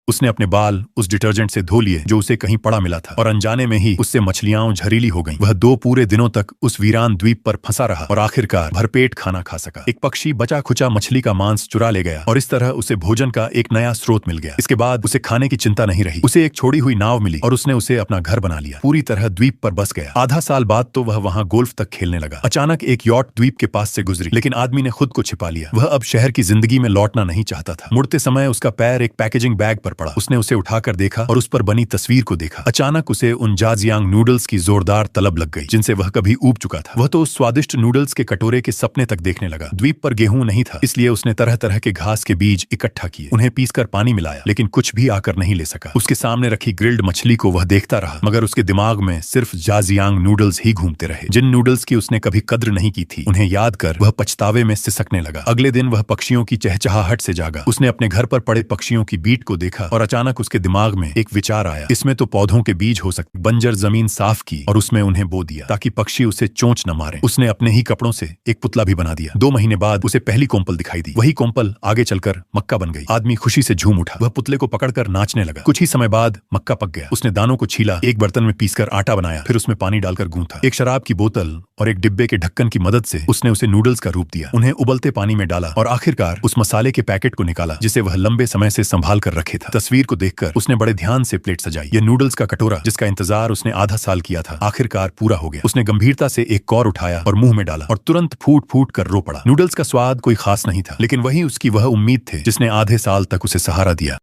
उसने अपने बाल उस डिटर्जेंट से धो लिए जो उसे कहीं पड़ा मिला था और अनजाने में ही उससे मछलियां झरीली हो गईं। वह 2 पूरे दिनों तक उस वीरान द्वीप पर फंसा रहा और आखिरकार भरपेट खाना खा सका। एक पक्षी बचा खुचा मछली का मांस चुरा ले गया और इस तरह उसे भोजन का एक नया स्रोत मिल गया। इसके बाद उसे खाने की चिंता नहीं रही। उसे एक छोड़ी हुई नाव मिली और उसने उसे अपना घर बना लिया। पूरी तरह द्वीप पर बस गया। आधा साल बाद तो वह वहां गोल्फ तक खेलने लगा। अचानक एक यॉट द्वीप के पास से गुजरी, लेकिन आदमी ने खुद को छिपा लिया। वह अब शहर की जिंदगी में लौटना नहीं चाहता था। मुड़ते समय उसका पैर एक पैकेजिंग बैग पर पड़ा। उसने उसे उठाकर देखा और उस पर बनी तस्वीर को देखा। अचानक उसे उन जाजियांग नूडल्स की जोरदार तलब लग गई जिनसे वह कभी ऊब चुका था। वह तो उस स्वादिष्ट नूडल्स के कटोरे के सपने तक देखने लगा। द्वीप पर गेहूं नहीं था, इसलिए उसने तरह तरह के घास के बीज इकट्ठा किए, उन्हें पीसकर पानी मिलाया, लेकिन कुछ भी आकर नहीं ले सका। उसके सामने रखी ग्रिल्ड मछली को वह देखता रहा, मगर उसके दिमाग में सिर्फ जाजियांग नूडल्स ही घूमते रहे। जिन नूडल्स की उसने कभी कद्र नहीं की थी, उन्हें याद कर वह पछतावे में सिसकने लगा। अगले दिन वह पक्षियों की चहचहाहट से जागा। उसने अपने घर पर पड़े पक्षियों की बीट को देखा और अचानक उसके दिमाग में एक विचार आया, इसमें तो पौधों के बीज हो सकते। बंजर जमीन साफ की और उसमें उन्हें बो दिया ताकि पक्षी उसे चोंच न मारे। उसने अपने ही कपड़ों से एक पुतला भी बना दिया। 2 महीने बाद उसे पहली कोम्पल दिखाई दी। वही कोम्पल आगे चलकर मक्का बन गई। आदमी खुशी से झूम उठा। वह पुतले को पकड़कर नाचने लगा। कुछ ही समय बाद मक्का पक गया। उसने दानों को छीला, एक बर्तन में पीसकर आटा बनाया, फिर उसमें पानी डालकर गूंथा। एक शराब की बोतल और एक डिब्बे के ढक्कन की मदद से उसने उसे नूडल्स का रूप दिया। उन्हें उबलते पानी में डाला और आखिरकार उस मसाले के पैकेट को निकाला जिसे वह लंबे समय से संभाल कर रखे था। तस्वीर को देखकर उसने बड़े ध्यान से प्लेट सजाई। यह नूडल्स का कटोरा जिसका इंतजार उसने आधा साल किया था, आखिरकार पूरा हो गया। उसने गंभीरता से एक कौर उठाया और मुंह में डाला और तुरंत फूट फूट कर रो पड़ा। नूडल्स का स्वाद कोई खास नहीं था, लेकिन वही उसकी वह उम्मीद थे जिसने आधे साल तक उसे सहारा दिया।